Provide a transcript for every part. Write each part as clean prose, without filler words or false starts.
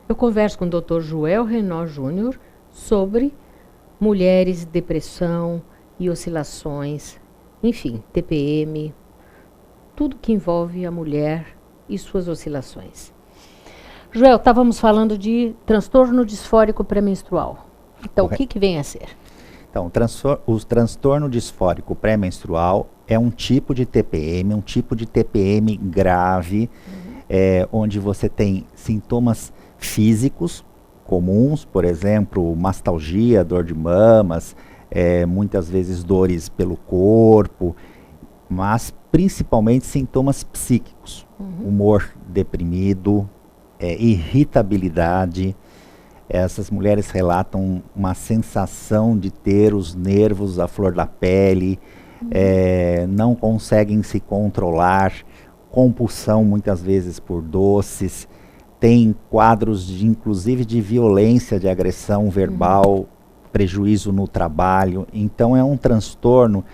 Eu converso com o Dr. Joel Renó Júnior sobre mulheres, depressão e oscilações, enfim, TPM, tudo que envolve a mulher e suas oscilações. Joel, estávamos falando de transtorno disfórico pré-menstrual. Então, o que vem a ser? Então, o transtorno disfórico pré-menstrual é um tipo de TPM, um tipo de TPM grave, onde você tem sintomas físicos comuns, por exemplo, mastalgia, dor de mamas, muitas vezes dores pelo corpo, mas principalmente sintomas psíquicos, humor deprimido, irritabilidade. Essas mulheres relatam uma sensação de ter os nervos à flor da pele, não conseguem se controlar, compulsão muitas vezes por doces, tem quadros inclusive de violência, de agressão verbal, prejuízo no trabalho. Então é um transtorno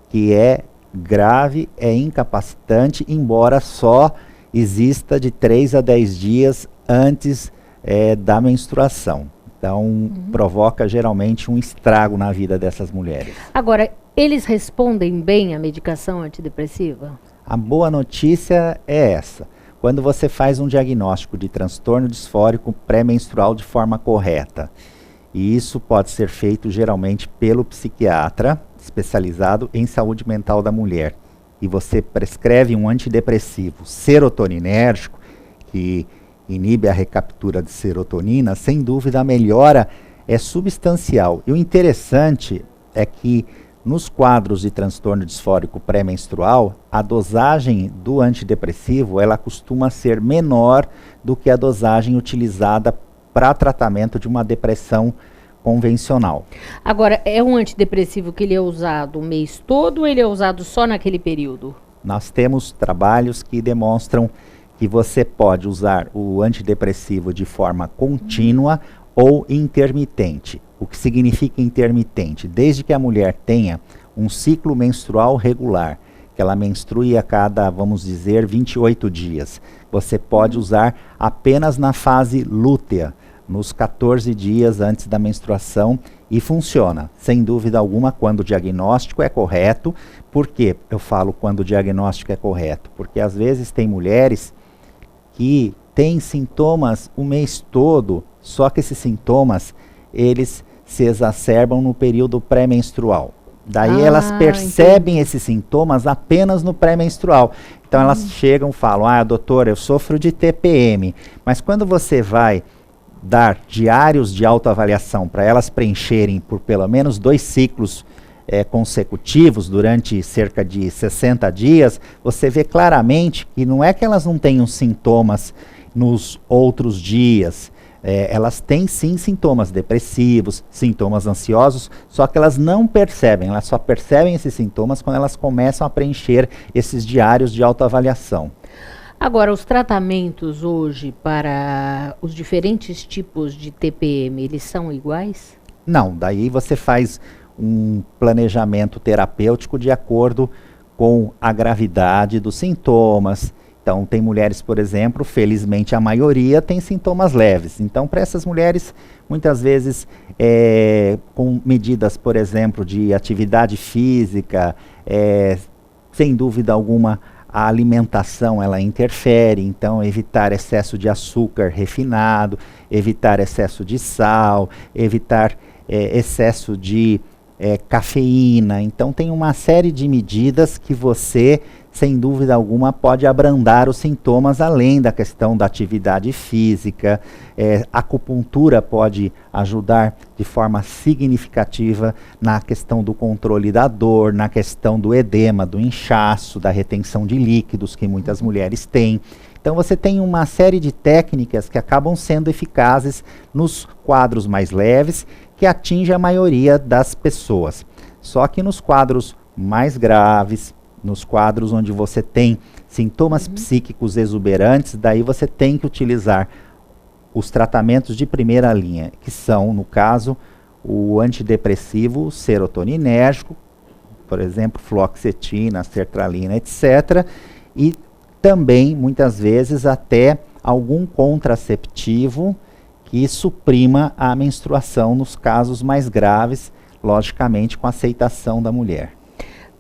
que é grave, é incapacitante, embora só exista de 3 a 10 dias antes da menstruação. Então provoca geralmente um estrago na vida dessas mulheres. Agora, eles respondem bem à medicação antidepressiva? A boa notícia é essa. Quando você faz um diagnóstico de transtorno disfórico pré-menstrual de forma correta, e isso pode ser feito geralmente pelo psiquiatra especializado em saúde mental da mulher, e você prescreve um antidepressivo serotoninérgico, que inibe a recaptura de serotonina, sem dúvida a melhora é substancial. E o interessante é que nos quadros de transtorno disfórico pré-menstrual, a dosagem do antidepressivo ela costuma ser menor do que a dosagem utilizada para tratamento de uma depressão convencional. Agora, é um antidepressivo que ele é usado o mês todo ou ele é usado só naquele período? Nós temos trabalhos que demonstram que você pode usar o antidepressivo de forma contínua ou intermitente. O que significa intermitente? Desde que a mulher tenha um ciclo menstrual regular, que ela menstrue a cada, vamos dizer, 28 dias. Você pode usar apenas na fase lútea, nos 14 dias antes da menstruação, e funciona, sem dúvida alguma, quando o diagnóstico é correto. Por que eu falo quando o diagnóstico é correto? Porque às vezes tem mulheres que têm sintomas o mês todo, só que esses sintomas, eles se exacerbam no período pré-menstrual. Daí elas percebem esses sintomas apenas no pré-menstrual. Então elas chegam e falam, doutora, eu sofro de TPM. Mas quando você vai dar diários de autoavaliação para elas preencherem por pelo menos 2 ciclos consecutivos durante cerca de 60 dias, você vê claramente que não é que elas não tenham sintomas nos outros dias. Elas têm sim sintomas depressivos, sintomas ansiosos, só que elas não percebem, elas só percebem esses sintomas quando elas começam a preencher esses diários de autoavaliação. Agora, os tratamentos hoje para os diferentes tipos de TPM, eles são iguais? Não, daí você faz um planejamento terapêutico de acordo com a gravidade dos sintomas. Então, tem mulheres, por exemplo, felizmente a maioria tem sintomas leves. Então, para essas mulheres, muitas vezes, com medidas, por exemplo, de atividade física, sem dúvida alguma, a alimentação ela interfere. Então, evitar excesso de açúcar refinado, evitar excesso de sal, evitar excesso de cafeína. Então, tem uma série de medidas que você, sem dúvida alguma, pode abrandar os sintomas, além da questão da atividade física. A acupuntura pode ajudar de forma significativa na questão do controle da dor, na questão do edema, do inchaço, da retenção de líquidos que muitas mulheres têm. Então você tem uma série de técnicas que acabam sendo eficazes nos quadros mais leves, que atinge a maioria das pessoas. Só que nos quadros mais graves, nos quadros onde você tem sintomas psíquicos exuberantes, daí você tem que utilizar os tratamentos de primeira linha, que são, no caso, o antidepressivo serotoninérgico, por exemplo, fluoxetina, sertralina, etc. E também, muitas vezes, até algum contraceptivo que suprima a menstruação nos casos mais graves, logicamente com a aceitação da mulher.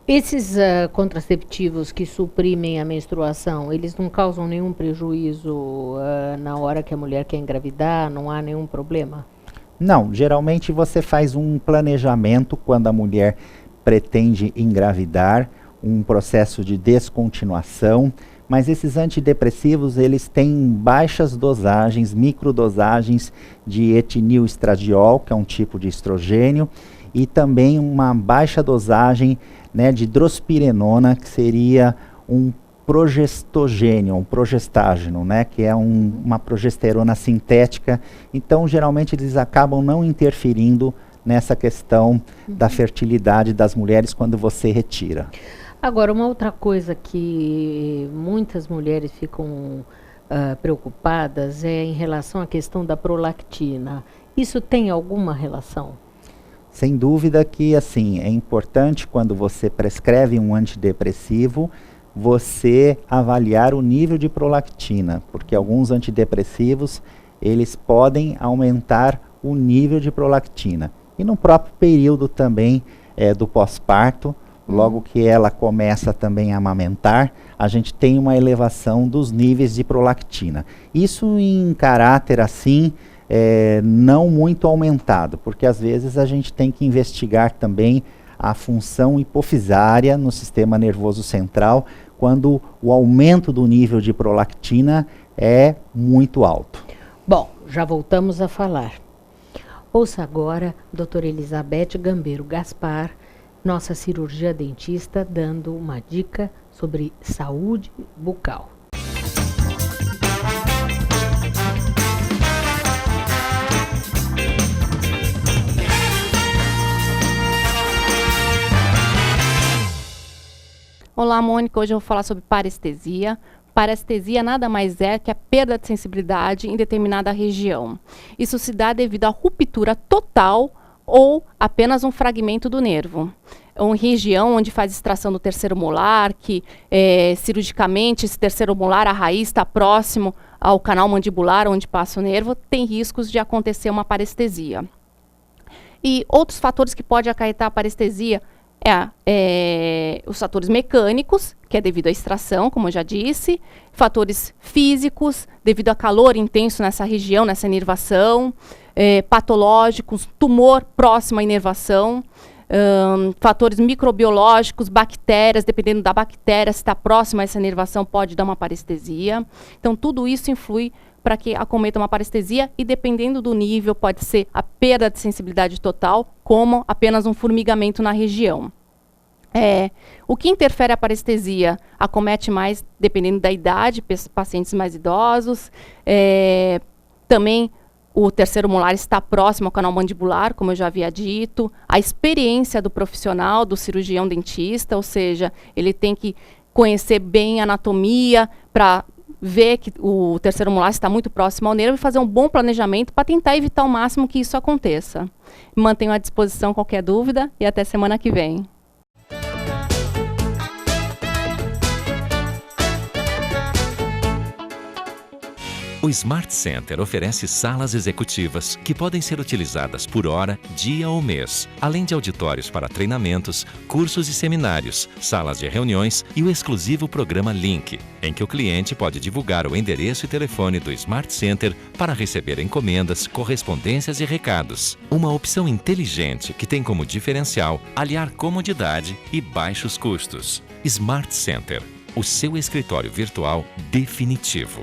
Esses contraceptivos que suprimem a menstruação, eles não causam nenhum prejuízo na hora que a mulher quer engravidar? Não há nenhum problema? Não, geralmente você faz um planejamento quando a mulher pretende engravidar, um processo de descontinuação, mas esses antidepressivos, eles têm baixas dosagens, microdosagens de etinilestradiol, que é um tipo de estrogênio, e também uma baixa dosagem, né, de drospirenona, que seria um progestogênio, um progestágeno, né, que é uma progesterona sintética. Então, geralmente, eles acabam não interferindo nessa questão da fertilidade das mulheres quando você retira. Agora, uma outra coisa que muitas mulheres ficam preocupadas é em relação à questão da prolactina. Isso tem alguma relação? Sem dúvida que, assim, é importante quando você prescreve um antidepressivo, você avaliar o nível de prolactina, porque alguns antidepressivos, eles podem aumentar o nível de prolactina. E no próprio período também do pós-parto, logo que ela começa também a amamentar, a gente tem uma elevação dos níveis de prolactina. Isso em caráter assim, não muito aumentado, porque às vezes a gente tem que investigar também a função hipofisária no sistema nervoso central, quando o aumento do nível de prolactina é muito alto. Bom, já voltamos a falar. Ouça agora a doutora Elizabeth Gambeiro Gaspar, nossa cirurgia dentista, dando uma dica sobre saúde bucal. Olá, Mônica. Hoje eu vou falar sobre parestesia. Parestesia nada mais é que a perda de sensibilidade em determinada região. Isso se dá devido à ruptura total ou apenas um fragmento do nervo. É uma região onde faz extração do terceiro molar, que cirurgicamente esse terceiro molar, a raiz está próximo ao canal mandibular onde passa o nervo, tem riscos de acontecer uma parestesia. E outros fatores que podem acarretar a parestesia os fatores mecânicos, que é devido à extração, como eu já disse, fatores físicos, devido a calor intenso nessa região, nessa inervação, patológicos, tumor próximo à inervação, fatores microbiológicos, bactérias, dependendo da bactéria, se está próximo a essa inervação, pode dar uma parestesia. Então, tudo isso influi para que acometa uma parestesia e, dependendo do nível, pode ser a perda de sensibilidade total, como apenas um formigamento na região. O que interfere a parestesia acomete mais, dependendo da idade, pacientes mais idosos. Também o terceiro molar está próximo ao canal mandibular, como eu já havia dito. A experiência do profissional, do cirurgião dentista, ou seja, ele tem que conhecer bem a anatomia para ver que o terceiro molar está muito próximo ao nervo e fazer um bom planejamento para tentar evitar ao máximo que isso aconteça. Mantenho à disposição qualquer dúvida e até semana que vem. O Smart Center oferece salas executivas que podem ser utilizadas por hora, dia ou mês, além de auditórios para treinamentos, cursos e seminários, salas de reuniões e o exclusivo programa Link, em que o cliente pode divulgar o endereço e telefone do Smart Center para receber encomendas, correspondências e recados. Uma opção inteligente que tem como diferencial aliar comodidade e baixos custos. Smart Center, o seu escritório virtual definitivo.